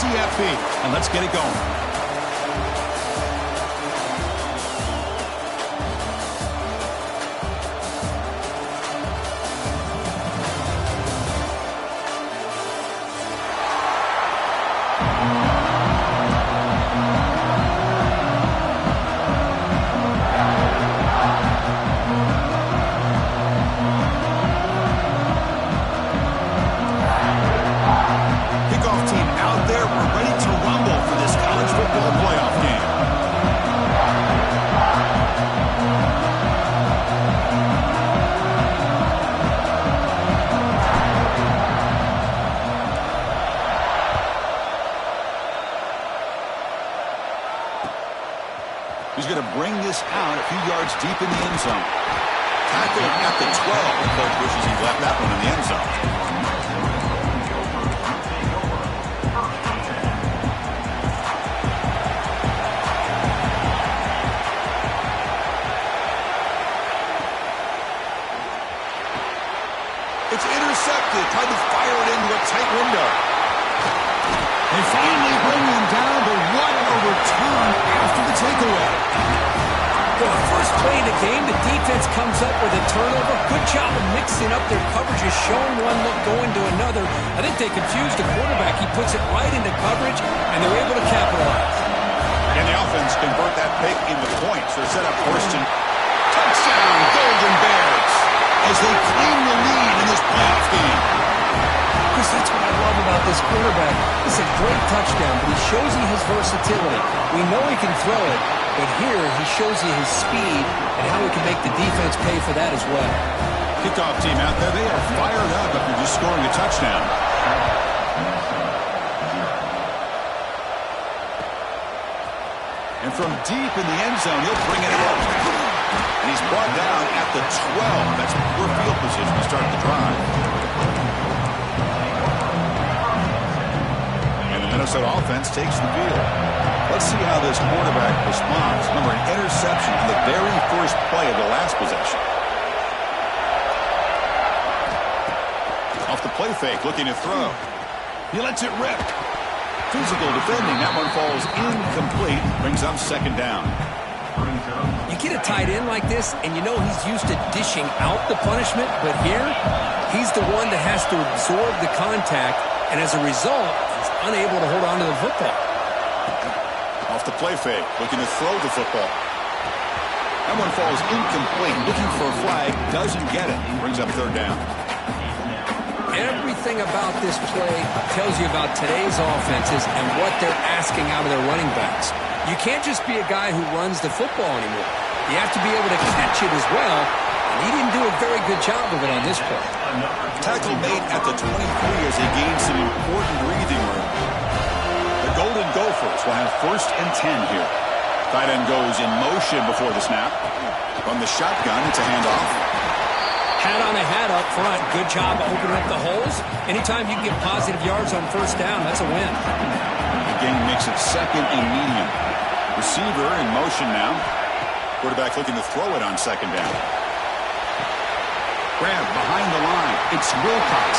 CFB, and let's get it going. He's going to bring this out a few yards deep in the end zone. Tackle at the 12. The coach wishes he left that one in the end zone. It's intercepted. Tried to fire it into a tight window. They finally bring him down, but what a return after the takeaway. Well, the first play of the game, the defense comes up with a turnover. Good job of mixing up their coverages, showing one look, going to another. I think they confused the quarterback. He puts it right into coverage, and they're able to capitalize. And the offense convert that pick into points. They're set up first and touchdown, Golden Bears, as they claim the lead in this playoff game. Chris, that's what I love about this quarterback. It's a great touchdown, but he shows you his versatility. We know he can throw it, but here he shows you his speed and how he can make the defense pay for that as well. Kickoff team out there, they are fired up after just scoring a touchdown. And from deep in the end zone, he'll bring it out. And he's brought down at the 12. That's poor field position to start the drive. Minnesota offense takes the field. Let's see how this quarterback responds. Remember, an interception on the very first play of the last possession. Off the play fake, looking to throw. He lets it rip. Physical defending. That one falls incomplete. Brings up second down. You get a tight end like this, and you know he's used to dishing out the punishment, but here, he's the one that has to absorb the contact, and as a result, he's unable to hold on to the football. Off the play fake, looking to throw the football. That one falls incomplete. Looking for a flag, doesn't get it. Brings up third down. Everything about this play tells you about today's offenses and what they're asking out of their running backs. You can't just be a guy who runs the football anymore. You have to be able to catch it as well, and he didn't do a very good job of it on this play. Tackle made at the 23 as they gain some important breathing room. The Golden Gophers will have 1st and 10 here. Tight end goes in motion before the snap. From the shotgun, it's a handoff. Hat on a hat up front. Good job of opening up the holes. Anytime you can get positive yards on first down, that's a win. The game makes it 2nd and medium. Receiver in motion now. Quarterback looking to throw it on 2nd down. Grab behind the line. It's Wilcox.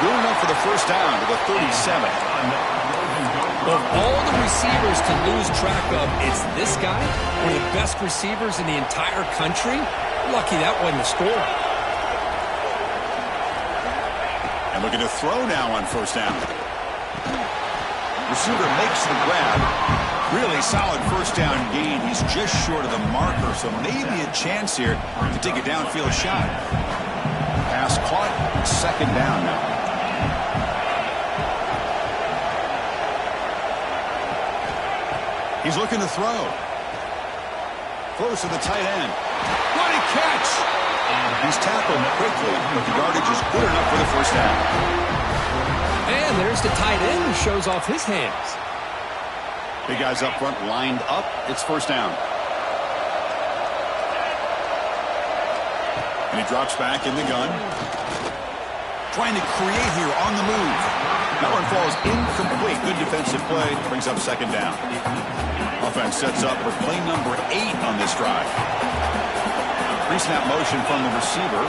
Good enough for the first down to the 37. Of all the receivers to lose track of, it's this guy, one of the best receivers in the entire country. Lucky that wasn't a score. And looking to throw now on first down. Receiver makes the grab. Really solid first down gain. He's just short of the marker, so maybe a chance here to take a downfield shot. Pass caught, 2nd down now. He's looking to throw. Throws to the tight end. What a catch! He's tackled quickly, but the yardage is good enough for the first down. And there's the tight end who shows off his hands. Big guys up front lined up. It's first down. And he drops back in the gun. Trying to create here on the move. That one falls incomplete. Good defensive play. Brings up 2nd down. Offense sets up for play number 8 on this drive. Pre-snap motion from the receiver.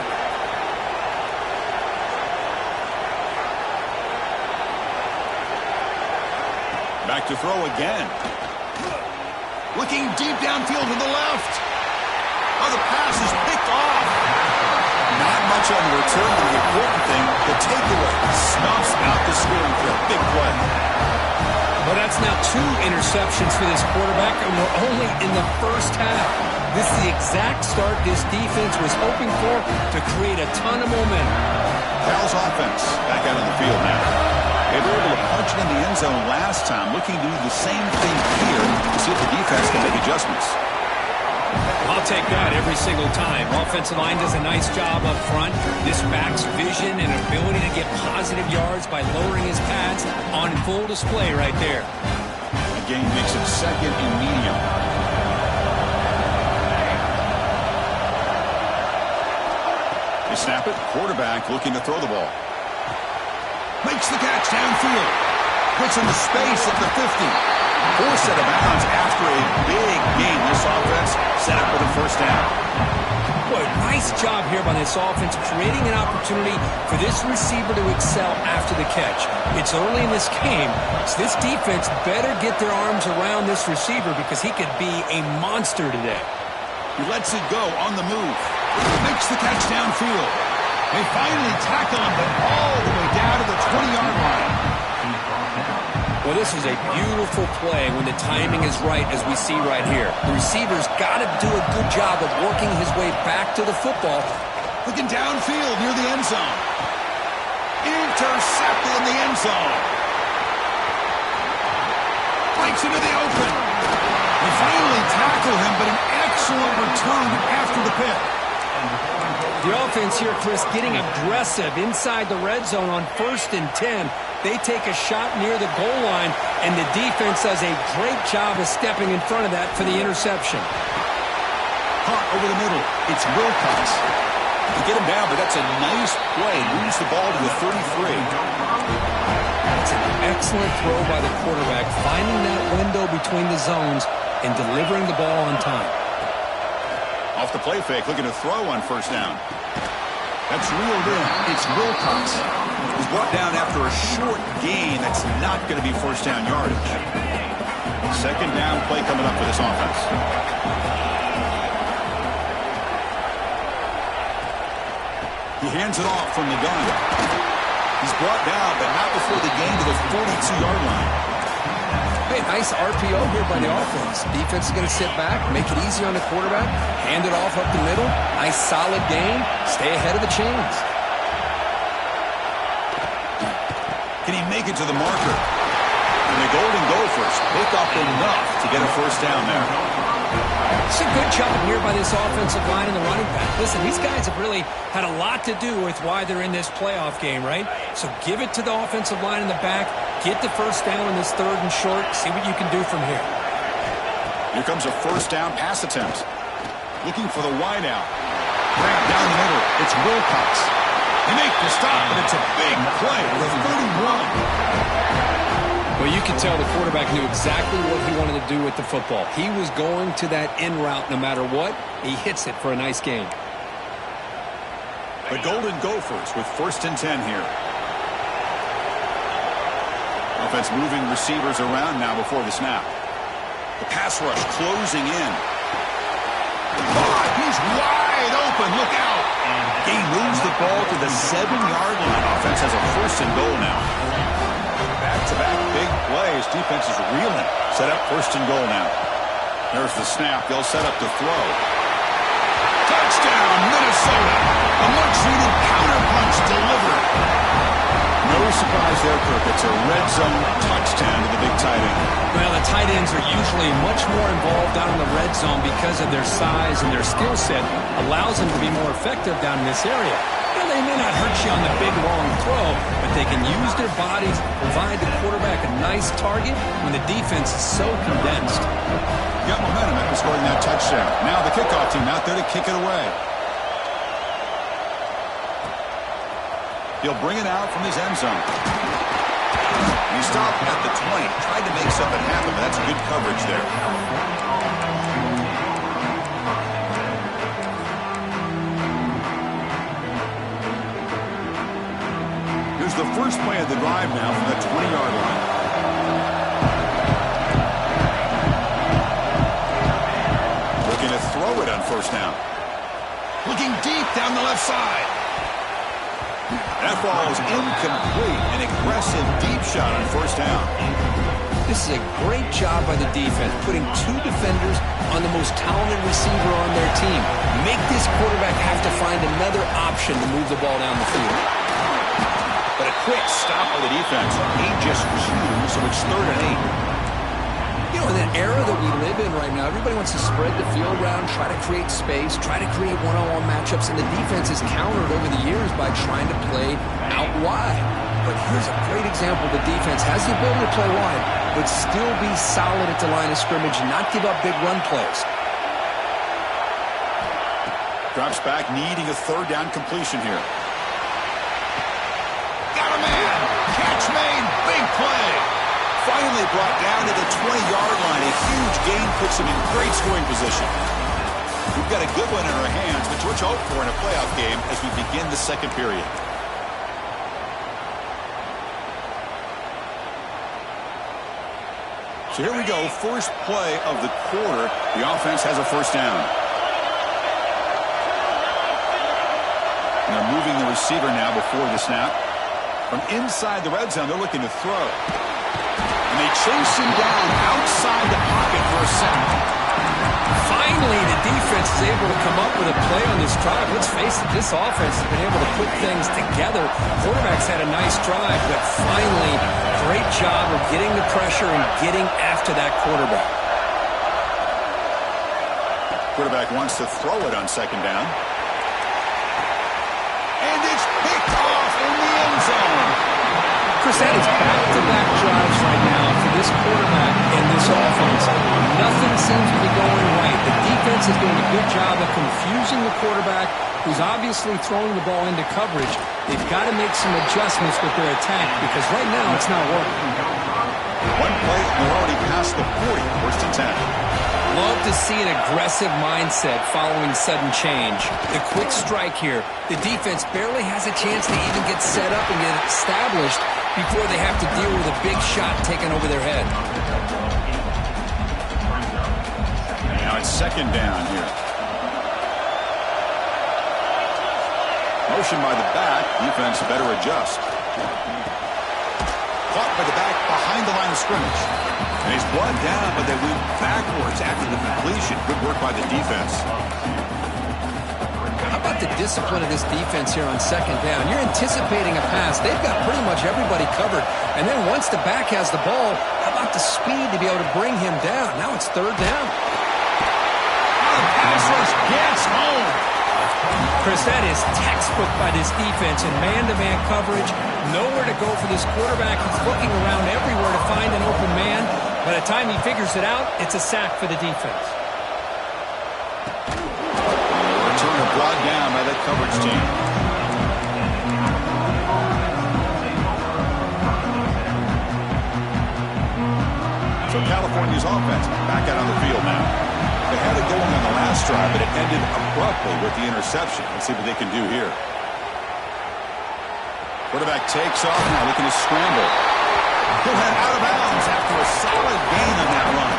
Back to throw again. Looking deep downfield to the left. Oh, the pass is picked off. Not much on the return, but the important thing, the takeaway. Snuffs out the scoring field. Big play. Well, that's now 2 interceptions for this quarterback, and we're only in the first half. This is the exact start this defense was hoping for to create a ton of momentum. Cal's offense back out on the field now. They were able to punch it in the end zone last time, looking to do the same thing here to see if the defense can make adjustments. I'll take that every single time. Offensive line does a nice job up front. This back's vision and ability to get positive yards by lowering his pads on full display right there. A gain makes it second and medium. They snap it. Quarterback looking to throw the ball. Makes the catch downfield. Puts him to space at the 50. Forced out of bounds after a big gain. This offense set up for the first down. Boy, nice job here by this offense, creating an opportunity for this receiver to excel after the catch. It's early in this game, so this defense better get their arms around this receiver because he could be a monster today. He lets it go on the move. Makes the catch downfield. They finally tackle him, but all the way down to the 20-yard line. Well, this is a beautiful play when the timing is right, as we see right here. The receiver's got to do a good job of working his way back to the football. Looking downfield near the end zone. Intercepted in the end zone. Breaks into the open. They finally tackle him, but an excellent return after the pick. The offense here, Chris, getting aggressive inside the red zone on 1st and 10. They take a shot near the goal line, and the defense does a great job of stepping in front of that for the interception. Caught over the middle. It's Wilcox. To get him down, but that's a nice play. Moves the ball to the 33. It's an excellent throw by the quarterback, finding that window between the zones and delivering the ball on time. Off the play fake, looking to throw on first down. That's reeled in. It's Wilcox. He's brought down after a short gain. That's not going to be first down yardage. Second down play coming up for this offense. He hands it off from the gun. He's brought down, but not before the gain to the 42-yard line. Hey, nice RPO here by the offense. Defense is going to sit back, make it easy on the quarterback, hand it off up the middle. Nice solid gain. Stay ahead of the chains. Can he make it to the marker? And the Golden Gophers pick up enough to get a first down there. It's a good job here by this offensive line and the running back. Listen, these guys have really had a lot to do with why they're in this playoff game, right? So give it to the offensive line in the back. Get the first down in this 3rd and short. See what you can do from here. Here comes a first down pass attempt. Looking for the wideout. Back down the middle. It's Wilcox. They make the stop, and it's a big play with 31. Well, you can tell the quarterback knew exactly what he wanted to do with the football. He was going to that in route no matter what. He hits it for a nice gain. The Golden Gophers with 1st and 10 here. Offense moving receivers around now before the snap. The pass rush closing in. Oh, he's wide open. Look out. He moves the ball to the 7-yard line. Offense has a 1st and goal now. Back-to-back big plays. Defense is reeling. Set up 1st and goal now. There's the snap. They'll set up to throw. Touchdown, Minnesota. A much-needed counterpunch delivered. No surprise there, Kirk. It's a red zone touchdown to the big tight end. Well, the tight ends are usually much more involved down in the red zone because of their size and their skill set allows them to be more effective down in this area. Now, they may not hurt you on the big, long throw, but they can use their bodies, provide the quarterback a nice target when the defense is so condensed. Got momentum after scoring that touchdown. Now the kickoff team out there to kick it away. He'll bring it out from his end zone. He stopped at the 20. Tried to make something happen, but that's good coverage there. Here's the first play of the drive now from the 20-yard line. Looking deep down the left side. That ball is incomplete. An aggressive deep shot on first down. This is a great job by the defense, putting two defenders on the most talented receiver on their team. Make this quarterback have to find another option to move the ball down the field. But a quick stop by the defense. He just chews, so it's 3rd and 8. You know, in that era that we live in right now, everybody wants to spread the field around, try to create space, try to create one-on-one matchups, and the defense is countered over the years by trying to play out wide. But here's a great example. The defense has the ability to play wide, but still be solid at the line of scrimmage and not give up big run plays. Drops back, needing a 3rd down completion here. Got a man. Catch made. Big play. Finally brought down to the 20-yard line. A huge gain puts him in great scoring position. We've got a good one in our hands, which we're hope for in a playoff game as we begin the second period. So here we go, first play of the quarter. The offense has a first down. And they're moving the receiver now before the snap. From inside the red zone, they're looking to throw. And they chase him down outside the pocket for a sack. Finally, the defense is able to come up with a play on this drive. Let's face it, this offense has been able to put things together. Quarterback's had a nice drive, but finally, great job of getting the pressure and getting after that quarterback. Quarterback wants to throw it on second down. And it's picked off in the end zone. Chris, that is back-to-back drives right now for this quarterback and this offense. Nothing seems to be going right. The defense is doing a good job of confusing the quarterback, who's obviously throwing the ball into coverage. They've got to make some adjustments with their attack because right now it's not working. One play, and they're already past the 40, 1st and 10. Love to see an aggressive mindset following sudden change. The quick strike here. The defense barely has a chance to even get set up and get established before they have to deal with a big shot taken over their head. Now it's second down here. Motion by the back. Defense better adjust. Caught by the back behind the line of scrimmage. And he's brought down, but they went backwards after the completion. Good work by the defense. How about the discipline of this defense here on second down? You're anticipating a pass. They've got pretty much everybody covered. And then once the back has the ball, how about the speed to be able to bring him down? Now it's 3rd down. Now the pass rush gets home. Chris, that is textbook by this defense in man-to-man coverage. Nowhere to go for this quarterback. He's looking around everywhere to find an open man. By the time he figures it out, it's a sack for the defense. Returner brought down by that coverage team. So California's offense back out on the field now. They had it going on the last drive, but it ended abruptly with the interception. Let's see what they can do here. Quarterback takes off now, looking to scramble. He'll head out of bounds after a solid gain on that run.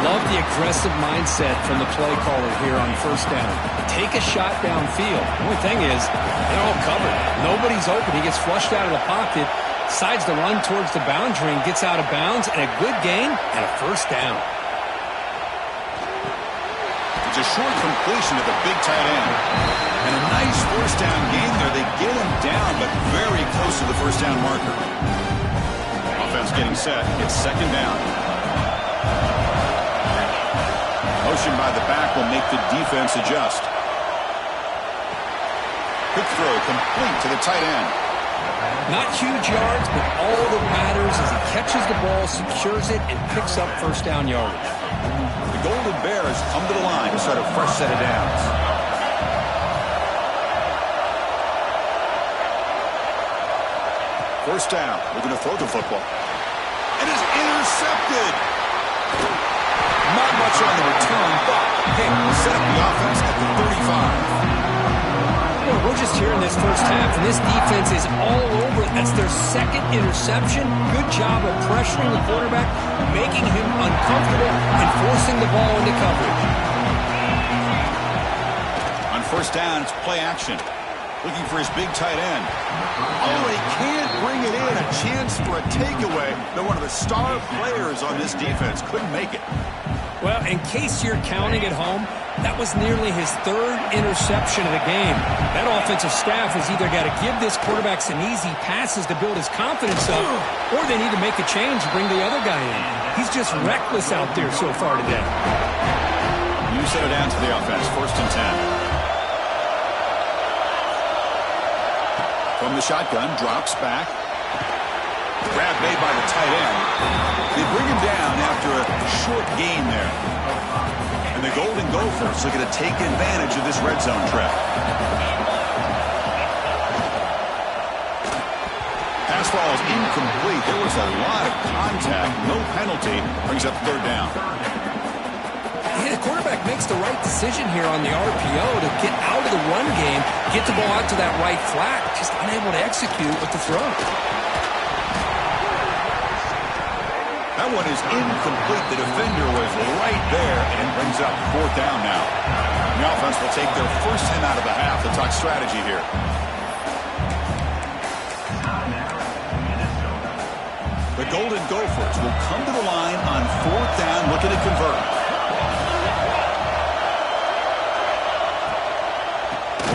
Love the aggressive mindset from the play caller here on first down. Take a shot downfield. The only thing is, they're all covered. Nobody's open. He gets flushed out of the pocket, decides to run towards the boundary and gets out of bounds, and a good gain and a first down. It's a short completion to the big tight end. And a nice first down gain there. They get him down, but very close to the first down marker. Offense getting set. It's second down. Motion by the back will make the defense adjust. Quick throw complete to the tight end. Not huge yards, but all that matters is he catches the ball, secures it, and picks up first down yardage. The Golden Bears come to the line to start a fresh set of downs. First down. We're going to throw the football. It is intercepted. Not much on the return, but hey, we'll set up the offense at the 35. Well, we're just here in this first half, and this defense is all over it. That's their second interception. Good job of pressuring the quarterback, making him uncomfortable, and forcing the ball into coverage. On first down, it's play action. Looking for his big tight end. Oh, he can't bring it in. A chance for a takeaway. But one of the star players on this defense couldn't make it. Well, in case you're counting at home, that was nearly his third interception of the game. That offensive staff has either got to give this quarterback some easy passes to build his confidence up, or they need to make a change and bring the other guy in. He's just reckless out there so far today. You set it down to the offense. 1st and 10. From the shotgun, drops back. Grab made by the tight end. They bring him down after a short gain there. And the Golden Gophers looking to take advantage of this red zone trap. Pass ball is incomplete. There was a lot of contact. No penalty. Brings up 3rd down. Yeah, the quarterback makes the right decision here on the RPO to get out of the run game, get the ball out to that right flat, just unable to execute with the throw. That one is incomplete. The defender was right there and brings up 4th down now. The offense will take their first 10 out of the half to talk strategy here. The Golden Gophers will come to the line on 4th down, looking to convert.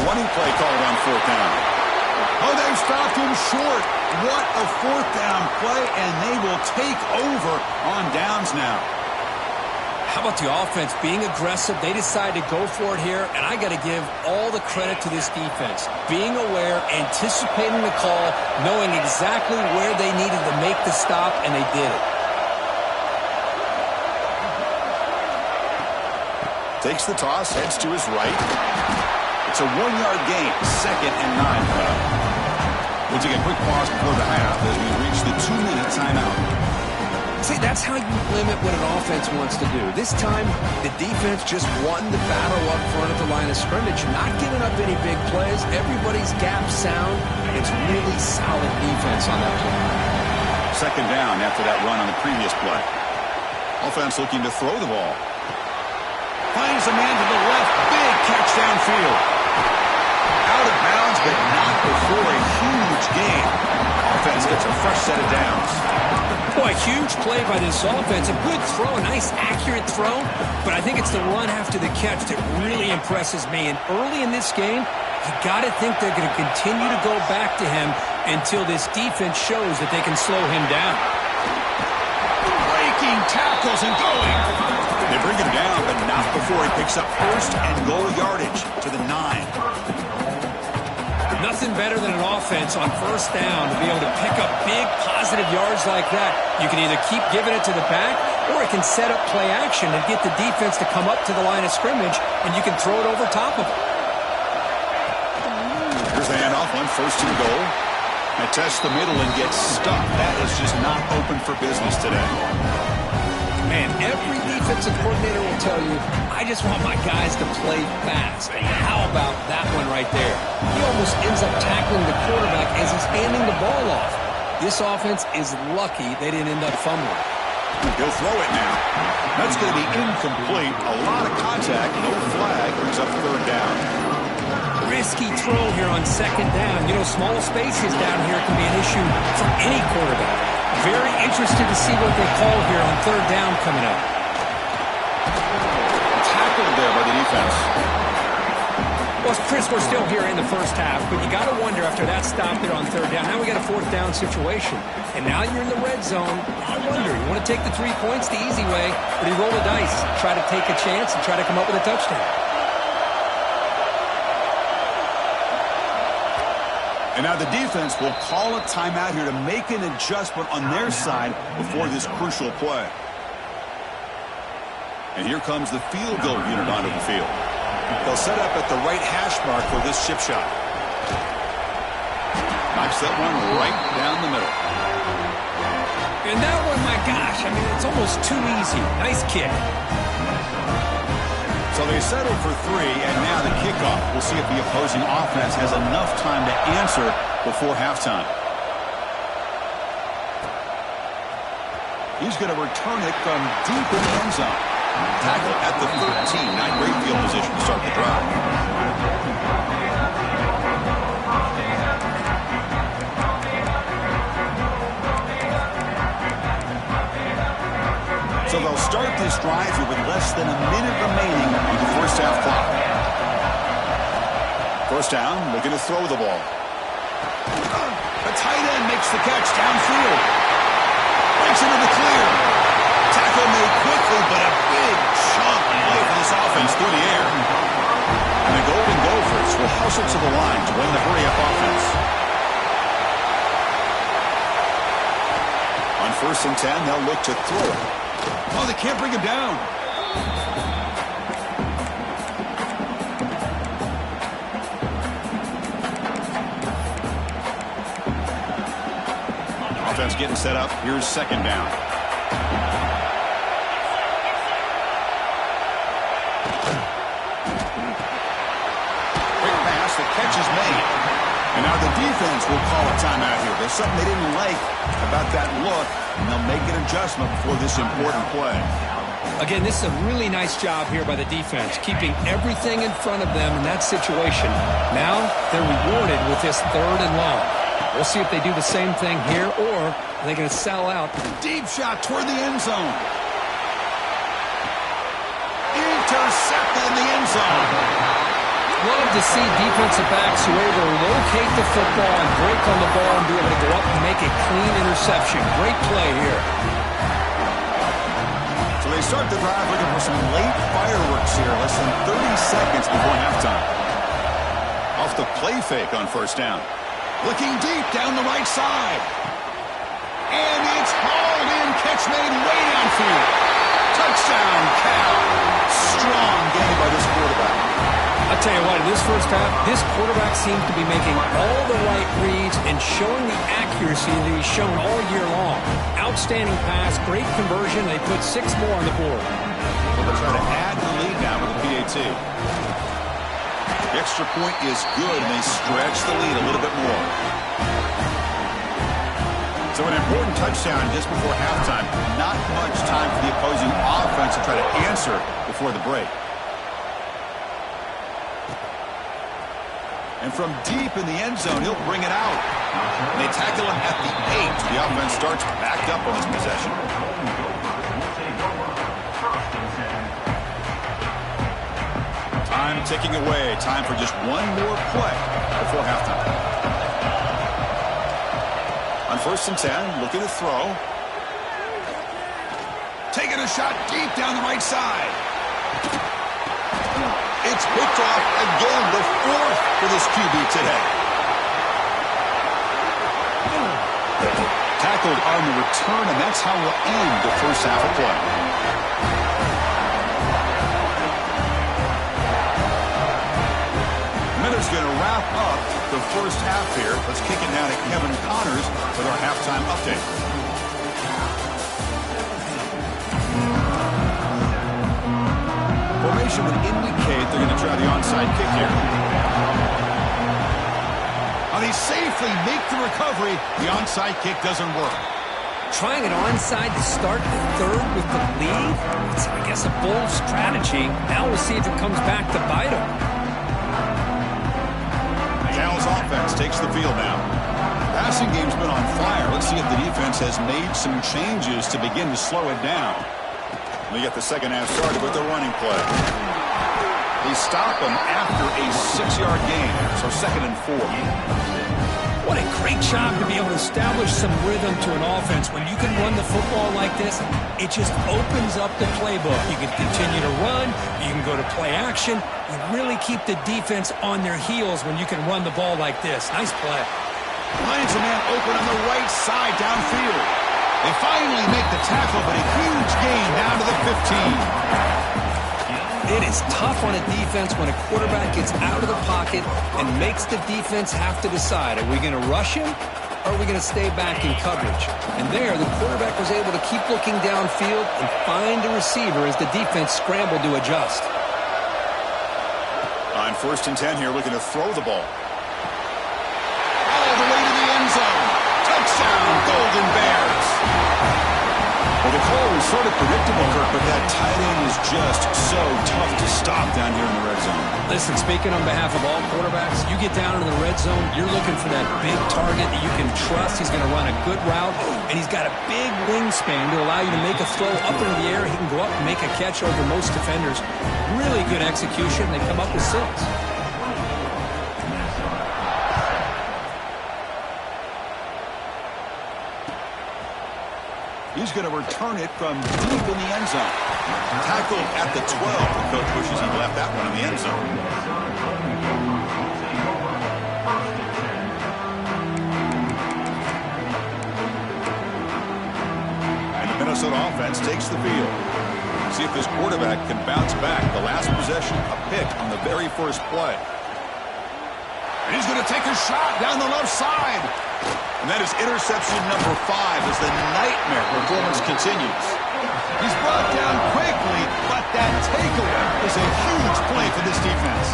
Running play called on 4th down. Oh, they've stopped him short. What a 4th down play, and they will take over on downs now. How about the offense being aggressive? They decide to go for it here, and I got to give all the credit to this defense. Being aware, anticipating the call, knowing exactly where they needed to make the stop, and they did it. Takes the toss, heads to his right. It's a 1-yard gain, 2nd and 9. We'll take a quick pause before the half as we reach the 2-minute timeout. See, that's how you limit what an offense wants to do. This time, the defense just won the battle up front at the line of scrimmage, not giving up any big plays. Everybody's gap sound. It's really solid defense on that play. 2nd down after that run on the previous play. Offense looking to throw the ball. Finds a man to the left. Big catch downfield. Out of bounds, but not before a huge gain. Offense gets a fresh set of downs. Boy, huge play by this offense. A good throw, a nice, accurate throw. But I think it's the run after the catch that really impresses me. And early in this game, you got to think they're going to continue to go back to him until this defense shows that they can slow him down. Breaking tackles and going. They bring him down, but not before he picks up 1st and goal yardage to the 9. Nothing better than an offense on 1st down to be able to pick up big positive yards like that. You can either keep giving it to the back, or it can set up play action and get the defense to come up to the line of scrimmage, and you can throw it over top of it. Here's the handoff on 1st and goal. And tests the middle and gets stuck. That is just not open for business today. Man, every defensive coordinator will tell you, I just want my guys to play fast. How about that one right there? He almost ends up tackling the quarterback as he's handing the ball off. This offense is lucky they didn't end up fumbling. He'll throw it now. That's going to be incomplete. A lot of contact, no flag, brings up 3rd down. Risky throw here on 2nd down. You know, small spaces down here can be an issue for any quarterback. Very interested to see what they call here on 3rd down coming up. Tackled there by the defense. Well, Chris, we're still here in the first half, but you got to wonder after that stop there on 3rd down. Now we got a 4th down situation. And now you're in the red zone. I wonder, you want to take the 3 points the easy way, or do you roll the dice, try to take a chance, and try to come up with a touchdown? And now the defense will call a timeout here to make an adjustment on their side before this crucial play. And here comes the field goal unit onto the field. They'll set up at the right hash mark for this chip shot. Knocks that one right down the middle. And that one, my gosh, I mean, it's almost too easy. Nice kick. So they settle for 3, and now the kickoff. We'll see if the opposing offense has enough time to answer before halftime. He's going to return it from deep in the end zone. Tackle at the 13. Not great field position to start the drive. So they'll start this drive here with less than a minute remaining on the first half clock. First down, looking to throw the ball. The tight end makes the catch downfield. Breaks into the clear. Tackle made quickly, but a big chunk play for this offense through the air. And the Golden Gophers will hustle to the line to win the hurry-up offense. On 1st and 10, they'll look to throw it. Oh, they can't bring him down. Offense getting set up. Here's 2nd down. Quick pass. The catch is made. And now the defense will call a timeout here. There's something they didn't like about that look, and they'll make an adjustment before this important play. Again, this is a really nice job here by the defense, keeping everything in front of them in that situation. Now they're rewarded with this 3rd and long. We'll see if they do the same thing here, or are they going to sell out? Deep shot toward the end zone. Intercepted in the end zone. Love to see defensive backs who are able to locate the football and break on the ball and be able to go up and make a clean interception. Great play here. So they start the drive looking for some late fireworks here, less than 30 seconds before halftime. Off the play fake on 1st down. Looking deep down the right side. And it's hauled in. Catch made way downfield. Touchdown, Cal. Strong game by this quarterback. I'll tell you what, in this first half, this quarterback seems to be making all the right reads and showing the accuracy that he's shown all year long. Outstanding pass, great conversion. They put 6 more on the board. Well, they'll try to add the lead now with the PAT. The extra point is good, and they stretch the lead a little bit more. So an important touchdown just before halftime. Not much time for the opposing offense to try to answer before the break. And from deep in the end zone, he'll bring it out. And they tackle him at the 8. The offense starts backed up on this possession. Time ticking away. Time for just one more play before halftime. On 1st and 10, looking to throw. Taking a shot deep down the right side. It's picked off again, the 4th for this QB today. Tackled on the return, and that's how we'll end the first half of play. Miller's going to wrap up the first half here. Let's kick it now to Kevin Connors with our halftime update. Formation would indicate they're going to try the onside kick here. They safely make the recovery. The onside kick doesn't work. Trying it onside to start the 3rd with the lead? It's, I guess, a bold strategy. Now we'll see if it comes back to bite them. Cal's offense takes the field now. Passing game's been on fire. Let's see if the defense has made some changes to begin to slow it down. We get the second half started with the running play. They stop him after a 6-yard gain, so 2nd and 4. What a great job to be able to establish some rhythm to an offense. When you can run the football like this, it just opens up the playbook. You can continue to run. You can go to play action. You really keep the defense on their heels when you can run the ball like this. Nice play. Finds a man open on the right side downfield. They finally make the tackle, but a huge gain down to the 15. It is tough on a defense when a quarterback gets out of the pocket and makes the defense have to decide, are we going to rush him or are we going to stay back in coverage? And there, the quarterback was able to keep looking downfield and find the receiver as the defense scrambled to adjust. On 1st and 10 here, looking to throw the ball. All the way to the end zone. Touchdown, Golden Bears. Well, The call was sort of predictable, Kirk, but that tight end is just so tough to stop down here in the red zone. Listen, speaking on behalf of all quarterbacks, you get down into the red zone, you're looking for that big target that you can trust. He's going to run a good route, and he's got a big wingspan to allow you to make a throw up into the air. He can go up and make a catch over most defenders. Really good execution. They come up with 6. He's going to return it from deep in the end zone. Tackled at the 12. The coach wishes he left that one in the end zone. And the Minnesota offense takes the field. See if this quarterback can bounce back. The last possession, a pick on the very first play. And he's going to take a shot down the left side. And that is interception number 5 as the nightmare performance continues. He's brought down quickly, but that takeaway is a huge play for this defense.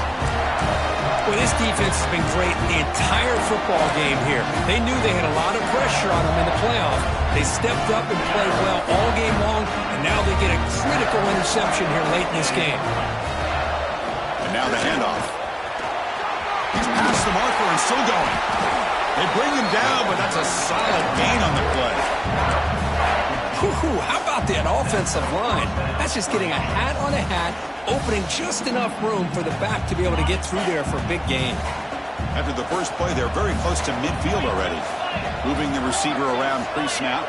Well, this defense has been great the entire football game here. They knew they had a lot of pressure on them in the playoffs. They stepped up and played well all game long, and now they get a critical interception here late in this game. And now the handoff. He's past the marker and still going. They bring him down, but that's a solid gain on the play. How about that offensive line? That's just getting a hat on a hat, opening just enough room for the back to be able to get through there for a big gain. After the first play, they're very close to midfield already. Moving the receiver around pre-snap.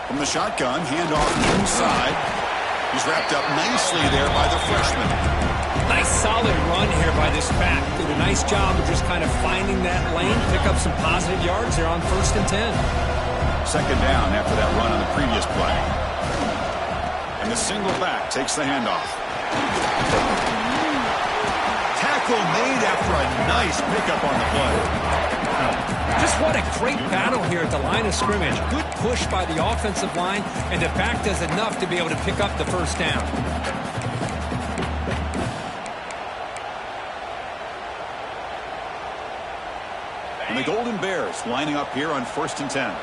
From the shotgun, handoff inside. He's wrapped up nicely there by the freshman. Nice solid run here by this back. Did a nice job of just kind of finding that lane, pick up some positive yards there on 1st and 10. Second down after that run on the previous play. And the single back takes the handoff. Tackle made after a nice pickup on the play. Just what a great battle here at the line of scrimmage. Good push by the offensive line, and the back does enough to be able to pick up the first down. And the Golden Bears lining up here on 1st and 10.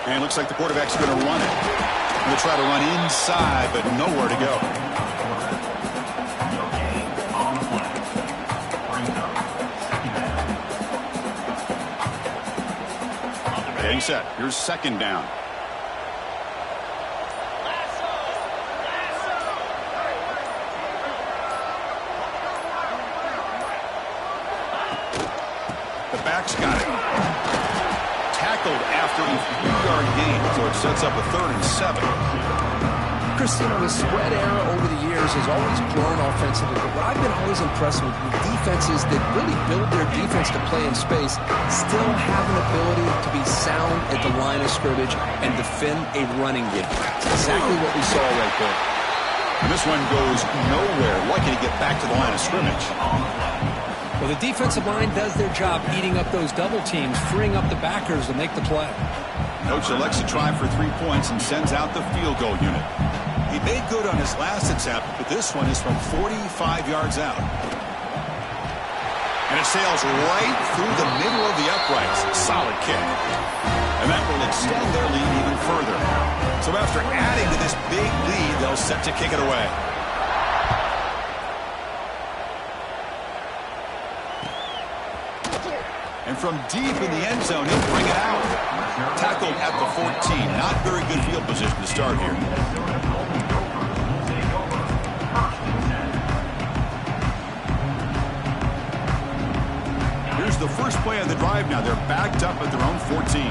And it looks like the quarterback's going to run it. Going to try to run inside, but nowhere to go. Getting set. Here's 2nd down. The back's got it. Tackled after a 3-yard gain, so it sets up a 3rd and 7. Chris, you know, the spread era over the years has always grown offensively, but what I've been always impressed with defenses that really build their defense to play in space still have an ability to be sound at the line of scrimmage and defend a running game. That's exactly what we saw right there. And this one goes nowhere. Lucky to get back to the line of scrimmage. Well, the defensive line does their job eating up those double teams, freeing up the backers to make the play. Coach elects to try for 3 points and sends out the field goal unit. He made good on his last attempt, but this one is from 45 yards out. And it sails right through the middle of the uprights. Solid kick. And that will extend their lead even further. So after adding to this big lead, they'll set to kick it away. And from deep in the end zone, he'll bring it out. Tackled at the 14. Not very good field position to start here. Here's the first play of the drive now. They're backed up at their own 14.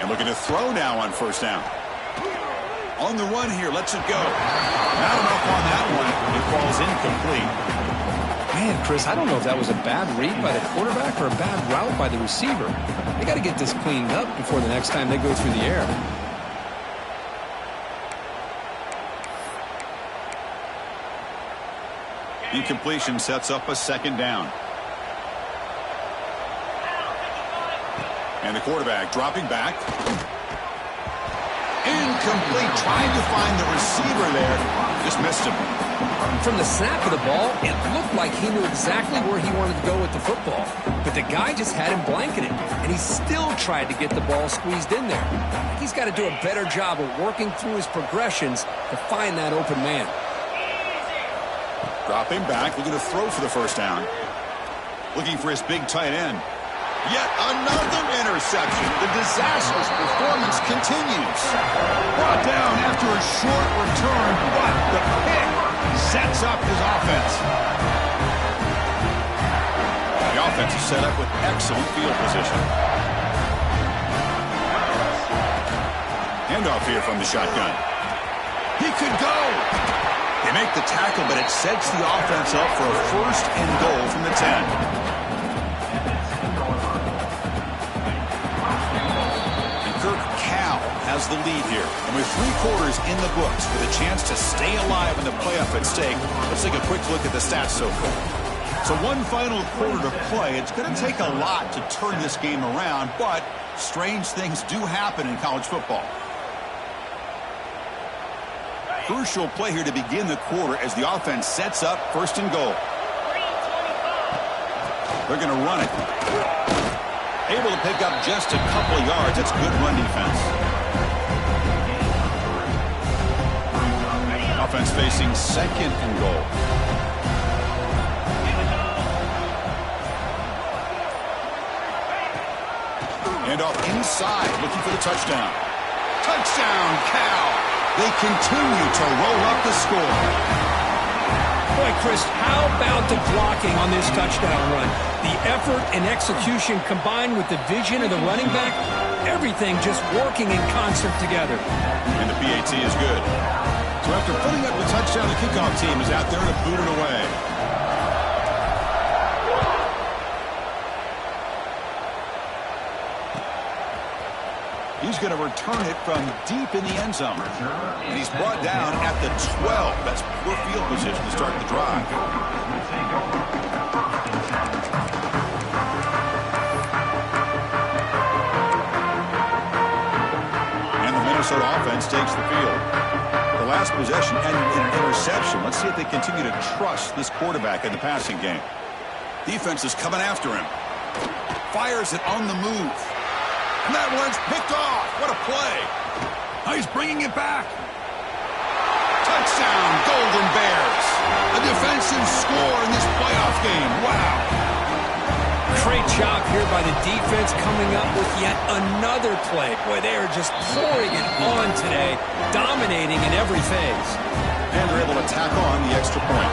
And looking to throw now on 1st down. On the run here, lets it go. Not enough on that one. It falls incomplete. Man, Chris, I don't know if that was a bad read by the quarterback or a bad route by the receiver. They got to get this cleaned up before the next time they go through the air. Incompletion sets up a 2nd down. And the quarterback dropping back. Incomplete. Trying to find the receiver there. Just missed him. From the snap of the ball, it looked like he knew exactly where he wanted to go with the football. But the guy just had him blanketed, and he still tried to get the ball squeezed in there. He's got to do a better job of working through his progressions to find that open man. Dropping back, looking to throw for the first down. Looking for his big tight end. Yet another interception. The disastrous performance continues. Brought down after a short return, but the pick sets up his offense. The offense is set up with excellent field position. Handoff here from the shotgun. He could go. They make the tackle, but it sets the offense up for a first and goal from the 10. Has the lead here. And with 3 quarters in the books with a chance to stay alive in the playoff at stake, let's take a quick look at the stats so far. So one final quarter to play. It's going to take a lot to turn this game around, but strange things do happen in college football. Crucial play here to begin the quarter as the offense sets up first and goal. They're going to run it. Able to pick up just a couple of yards. That's good run defense. Offense facing second and goal. And off inside, looking for the touchdown. Touchdown, Cal. They continue to roll up the score. Boy, Chris, how about the blocking on this touchdown run? The effort and execution combined with the vision of the running back, everything just working in concert together. And the PAT is good. So after putting up the touchdown, the kickoff team is out there to boot it away. He's going to return it from deep in the end zone. And he's brought down at the 12. That's poor field position to start the drive. And the Minnesota offense takes the field. The last possession ended in an interception. Let's see if they continue to trust this quarterback in the passing game. Defense is coming after him. Fires it on the move. And that one's picked off. What a play. Now he's bringing it back. Touchdown, Golden Bears. A defensive score in this playoff game. Wow. Great job here by the defense coming up with yet another play. Boy, they are just pouring it on today, dominating in every phase. And they're able to tack on the extra point.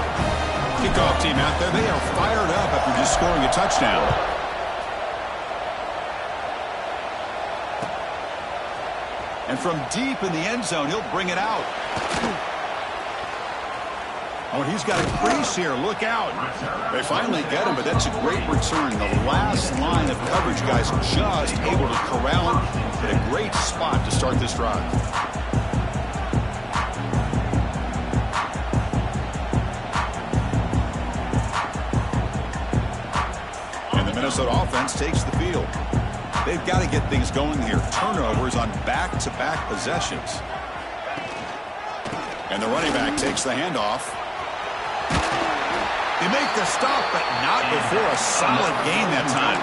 Kickoff team out there, they are fired up after just scoring a touchdown. And from deep in the end zone, he'll bring it out. Oh, he's got a crease here. Look out. They finally get him, but that's a great return. The last line of coverage, guys, just able to corral him at a great spot to start this drive. And the Minnesota offense takes the field. They've got to get things going here. Turnovers on back-to-back possessions. And the running back takes the handoff. They make the stop, but not before a solid gain that time.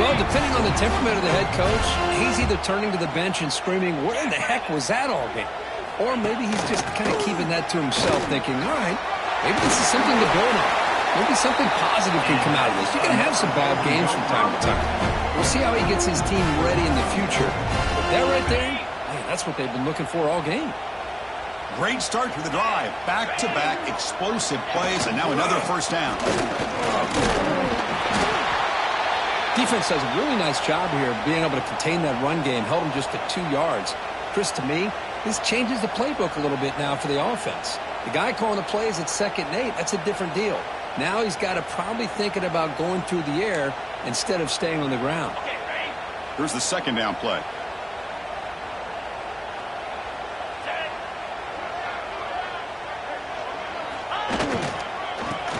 Well, depending on the temperament of the head coach, he's either turning to the bench and screaming, "Where in the heck was that all game?" Or maybe he's just kind of keeping that to himself, thinking, all right, maybe this is something to build on. Maybe something positive can come out of this. You're going to have some bad games from time to time. We'll see how he gets his team ready in the future. But that right there, man, that's what they've been looking for all game. Great start to the drive. Back-to-back explosive plays, and now another first down. Defense does a really nice job here of being able to contain that run game, held him just to 2 yards. Chris, to me, this changes the playbook a little bit now for the offense. The guy calling the plays at 2nd and 8, that's a different deal. Now he's got to probably thinking about going through the air instead of staying on the ground. Here's the second down play.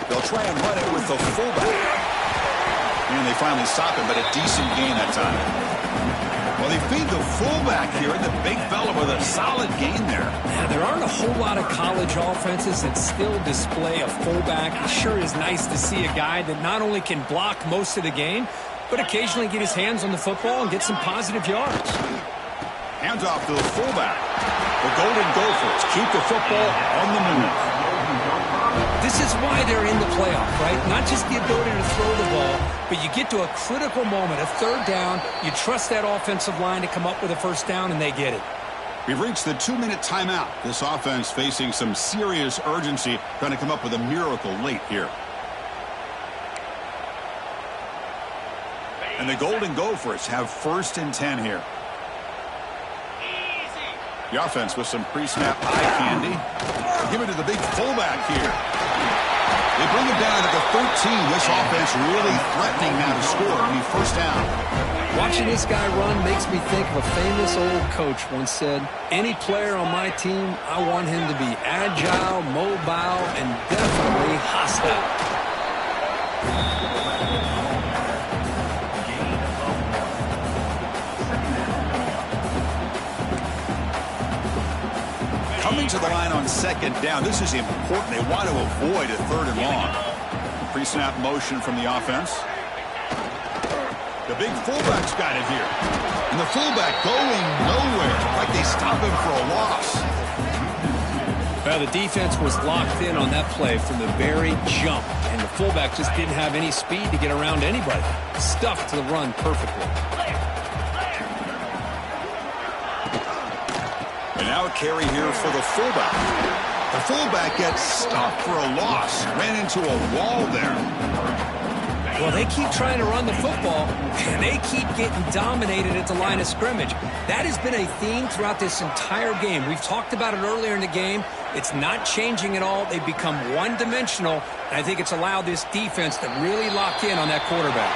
They'll try and run it with the fullback. And they finally stop him, but a decent gain that time. Well, They feed the fullback here, and the big fella with a solid gain there. Now, there aren't a whole lot of college offenses that still display a fullback. It sure is nice to see a guy that not only can block most of the game, but occasionally get his hands on the football and get some positive yards. Hands off to the fullback. The Golden Gophers keep the football on the move. This is why they're in the playoff, right? Not just the ability to throw the ball, but you get to a critical moment, a third down, you trust that offensive line to come up with a first down, and they get it. We've reached the 2-minute timeout. This offense facing some serious urgency, trying to come up with a miracle late here. And the Golden Gophers have 1st and 10 here. The offense with some pre-snap eye candy. Give it to the big fullback here. They bring it down at the 13. This offense really threatening now to score. Any first down. Watching this guy run makes me think of a famous old coach once said, any player on my team, I want him to be agile, mobile, and definitely hostile. Coming to the line on 2nd down. This is important. They want to avoid a 3rd and long. Pre-snap motion from the offense. The big fullback's got it here. And the fullback going nowhere. Like they stop him for a loss. Well, the defense was locked in on that play from the very jump. And the fullback just didn't have any speed to get around anybody. Stuffed the run perfectly. And now a carry here for the fullback. The fullback gets stopped for a loss. Ran into a wall there. Well, they keep trying to run the football, and they keep getting dominated at the line of scrimmage. That has been a theme throughout this entire game. We've talked about it earlier in the game. It's not changing at all. They've become one-dimensional, and I think it's allowed this defense to really lock in on that quarterback.